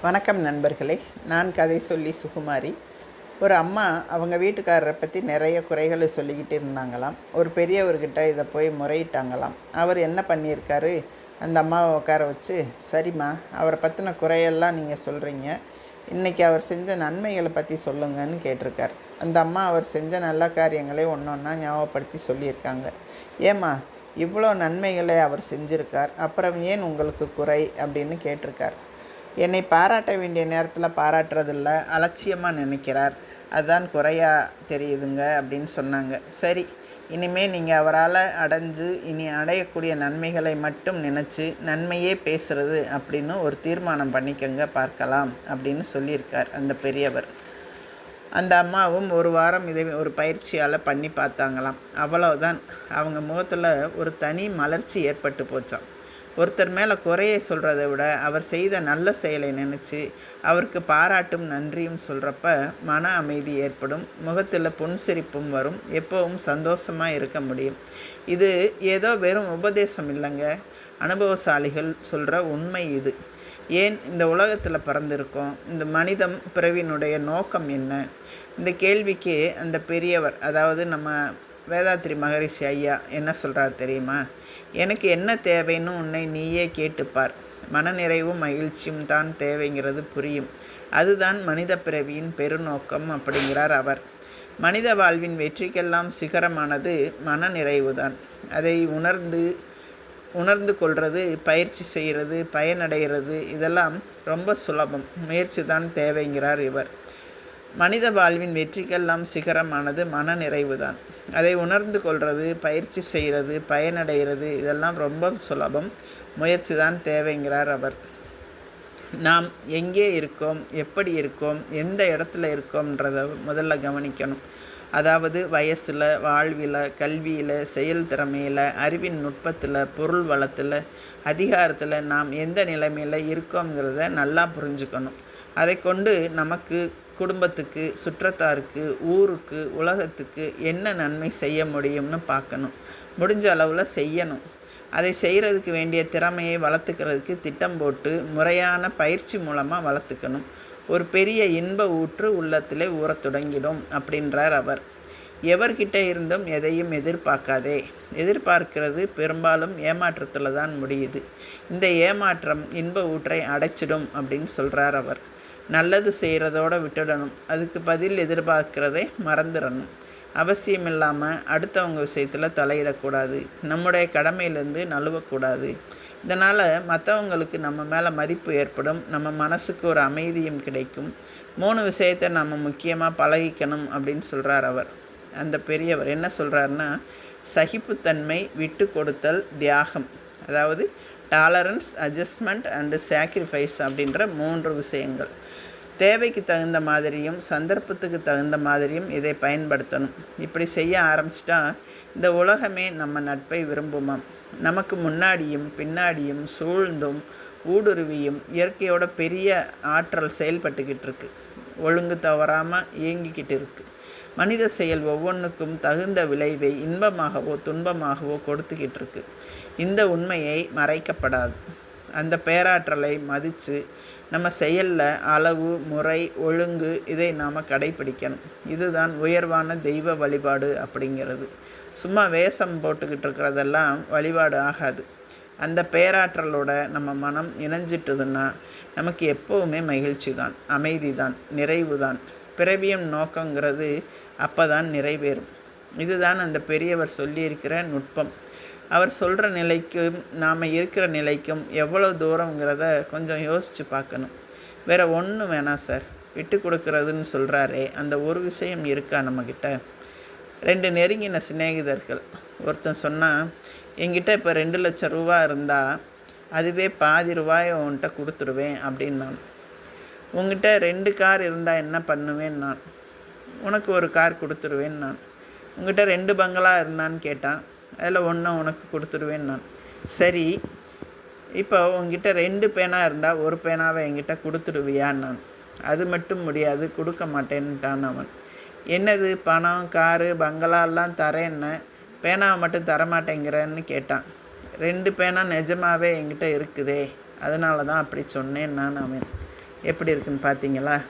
வணக்கம் நண்பர்களே. நான் கதை சொல்லி சுகுமாரி. ஒரு அம்மா அவங்க வீட்டுக்காரரை பற்றி நிறைய குறைகளை சொல்லிக்கிட்டு இருந்தாங்களாம். ஒரு பெரியவர்கிட்ட இதை போய் முறையிட்டாங்களாம். அவர் என்ன பண்ணியிருக்காரு, அந்த அம்மாவை உட்கார வச்சு, சரிம்மா, அவரை பற்றின குறையெல்லாம் நீங்கள் சொல்கிறீங்க, இன்றைக்கி அவர் செஞ்ச நன்மைகளை பற்றி சொல்லுங்கன்னு கேட்டிருக்கார். அந்த அம்மா அவர் செஞ்ச நல்ல காரியங்களை ஒன்று ஒன்றா ஞாபகப்படுத்தி சொல்லியிருக்காங்க. ஏம்மா, இவ்வளோ நன்மைகளை அவர் செஞ்சுருக்கார், அப்புறம் ஏன் உங்களுக்கு குறை அப்படின்னு கேட்டிருக்கார். என்னை பாராட்ட வேண்டிய நேரத்தில் பாராட்டுறதில்ல, அலட்சியமாக நினைக்கிறார், அதுதான் குறையாக தெரியுதுங்க அப்படின்னு சொன்னாங்க. சரி, இனிமேல் நீங்கள் அவரால் இனி அடையக்கூடிய நன்மைகளை மட்டும் நினச்சி நன்மையே பேசுகிறது அப்படின்னு ஒரு தீர்மானம் பண்ணிக்கங்க, பார்க்கலாம் அப்படின்னு சொல்லியிருக்கார் அந்த பெரியவர். அந்த அம்மாவும் ஒரு வாரம் இதை ஒரு பயிற்சியால் பண்ணி பார்த்தாங்களாம். அவ்வளோதான், அவங்க முகத்தில் ஒரு தனி மலர்ச்சி ஏற்பட்டு போச்சான். ஒருத்தர் மேலே குறையை சொல்கிறத விட அவர் செய்த நல்ல செயலை நினச்சி அவருக்கு பாராட்டும் நன்றியும் சொல்கிறப்ப மன அமைதி ஏற்படும், முகத்தில் புன்சிரிப்பும் வரும், எப்போவும் சந்தோஷமாக இருக்க முடியும். இது ஏதோ வெறும் உபதேசம் இல்லைங்க, அனுபவசாலிகள் சொல்கிற உண்மை இது. ஏன் இந்த உலகத்தில் பிறந்திருக்கோம், இந்த மனிதம் பிறவினுடைய நோக்கம் என்ன, இந்த கேள்விக்கு அந்த பெரியவர், அதாவது நம்ம வேதாத்ரி மகரிஷி ஐயா என்ன சொல்கிறார் தெரியுமா? எனக்கு என்ன தேவைன்னு உன்னை நீயே கேட்டுப்பார், மனநிறைவும் மகிழ்ச்சியும் தான் தேவைங்கிறது புரியும், அதுதான் மனித பிறவியின் பெருநோக்கம் அப்படிங்கிறார் அவர். மனித வாழ்வின் வெற்றிக்கெல்லாம் சிகரமானது மனநிறைவு தான். அதை உணர்ந்து கொள்வது, பயிற்சி செய்கிறது, பயனடைகிறது, இதெல்லாம் ரொம்ப சுலபம், முயற்சி தான் தேவைங்கிறார் இவர். மனித வாழ்வின் வெற்றிக்கெல்லாம் சிகரமானது மனநிறைவு தான். அதை உணர்ந்து கொள்வது, பயிற்சி செய்கிறது, பயனடைகிறது, இதெல்லாம் ரொம்ப சுலபம், முயற்சி தான் தேவைங்கிறார் அவர். நாம் எங்கே இருக்கோம், எப்படி இருக்கோம், எந்த இடத்துல இருக்கோம்ன்றதை முதல்ல கவனிக்கணும். அதாவது வயசில், வாழ்வில், கல்வியில், செயல் திறமையில், அறிவின் நுட்பத்தில், பொருள் வளத்தில், அதிகாரத்தில் நாம் எந்த நிலைமையில் இருக்கோங்கிறத நல்லா புரிஞ்சுக்கணும். அதை கொண்டு நமக்கு, குடும்பத்துக்கு, சுற்றத்தாருக்கு, ஊருக்கு, உலகத்துக்கு என்ன நன்மை செய்ய முடியும்னு பார்க்கணும். முடிஞ்ச அளவில் செய்யணும். அதை செய்கிறதுக்கு வேண்டிய திறமையை வளர்த்துக்கிறதுக்கு திட்டம் போட்டு முறையான பயிற்சி மூலமாக வளர்த்துக்கணும். ஒரு பெரிய இன்ப ஊற்று உள்ளத்திலே ஊறத் தொடங்கிடும் அப்படின்றார் அவர். எவர்கிட்ட இருந்தும் எதையும் எதிர்பார்க்காதே. எதிர்பார்க்கிறது பெரும்பாலும் ஏமாற்றத்தில் தான் முடியுது. இந்த ஏமாற்றம் இன்ப ஊற்றை அடைச்சிடும் அப்படின்னு சொல்கிறார் அவர். நல்லது செய்கிறதோடு விட்டுடணும், அதுக்கு பதில் எதிர்பார்க்கிறதை மறந்துடணும். அவசியமில்லாமல் அடுத்தவங்க விஷயத்தில் தலையிடக்கூடாது, நம்முடைய கடமையிலேருந்து நழுவக்கூடாது. இதனால் மற்றவங்களுக்கு நம்ம மேலே மதிப்பு ஏற்படும், நம்ம மனசுக்கு ஒரு அமைதியும் கிடைக்கும். 3 விஷயத்தை நம்ம முக்கியமாக பழகிக்கணும் அப்படின்னு சொல்கிறார் அவர். அந்த பெரியவர் என்ன சொல்கிறாருன்னா, சகிப்புத்தன்மை, விட்டு கொடுத்தல், தியாகம், அதாவது டாலரன்ஸ், அட்ஜஸ்ட்மெண்ட் அண்டு சாக்ரிஃபைஸ் அப்படின்ற 3 விஷயங்கள். தேவைக்கு தகுந்த மாதிரியும் சந்தர்ப்பத்துக்கு தகுந்த மாதிரியும் இதை பயன்படுத்தணும். இப்படி செய்ய ஆரம்பிச்சிட்டா இந்த உலகமே நம்ம நட்பை விரும்புமாம். நமக்கு முன்னாடியும் பின்னாடியும் சூழ்ந்தும் ஊடுருவியும் இயற்கையோட பெரிய ஆற்றல் செயல்பட்டுக்கிட்டு இருக்கு, ஒழுங்கு தவறாமல் இயங்கிக்கிட்டு இருக்கு. மனித செயல் ஒவ்வொன்றுக்கும் தகுந்த விளைவை இன்பமாகவோ துன்பமாகவோ கொடுத்துக்கிட்டு இருக்கு. இந்த உண்மையை மறைக்கப்படாது. அந்த பேராற்றலை மதித்து நம்ம செயலில் அளவு, முறை, ஒழுங்கு, இதை நாம் கடைப்பிடிக்கணும். இதுதான் உயர்வான தெய்வ வழிபாடு அப்படிங்கிறது. சும்மா வேஷம் போட்டுக்கிட்டு இருக்கிறதெல்லாம் வழிபாடு ஆகாது. அந்த பேராற்றலோட நம்ம மனம் இணைஞ்சிட்டுதுன்னா நமக்கு எப்போவுமே மகிழ்ச்சி தான், அமைதி தான், நிறைவு தான். பிறவியும் நோக்கங்கிறது அப்போ தான் நிறைவேறும். இதுதான் அந்த பெரியவர் சொல்லியிருக்கிற நுட்பம். அவர் சொல்கிற நிலைக்கும் நாம் இருக்கிற நிலைக்கும் எவ்வளோ தூரங்கிறத கொஞ்சம் யோசித்து பார்க்கணும். வேறு ஒன்றும் வேணாம் சார், விட்டு கொடுக்குறதுன்னு சொல்கிறாரே, அந்த ஒரு விஷயம் இருக்கா நம்மக்கிட்ட? 2 நெருங்கின சிநேகிதர்கள், ஒருத்தன் சொன்னால், என்கிட்ட இப்போ 2 லட்சம் ரூபா இருந்தால் அதுவே பாதி ரூபாயை உன்கிட்ட கொடுத்துருவேன் அப்படின்னு நான். உங்ககிட்ட 2 கார் இருந்தால் என்ன பண்ணுவேன் நான்? உனக்கு ஒரு கார் கொடுத்துருவேன் நான். உங்ககிட்ட 2 பங்களா இருந்தான்னு கேட்டான், அதில் ஒன்று உனக்கு கொடுத்துருவேன் நான். சரி, இப்போ உங்ககிட்ட 2 பேனா இருந்தால் ஒரு பேனாவை என்கிட்ட கொடுத்துடுவியான் நான். அது மட்டும் முடியாது, கொடுக்க மாட்டேன்ட்டான் அவன். என்னது, பணம், காரு, பங்களாலாம் தரேன்னு, பேனாவை மட்டும் தரமாட்டேங்கிறேன்னு கேட்டான். 2 பேனா நிஜமாகவே என்கிட்ட இருக்குதே, அதனால தான் அப்படி சொன்னேன் நான் அவன். எப்படி இருக்குன்னு பார்த்தீங்களா?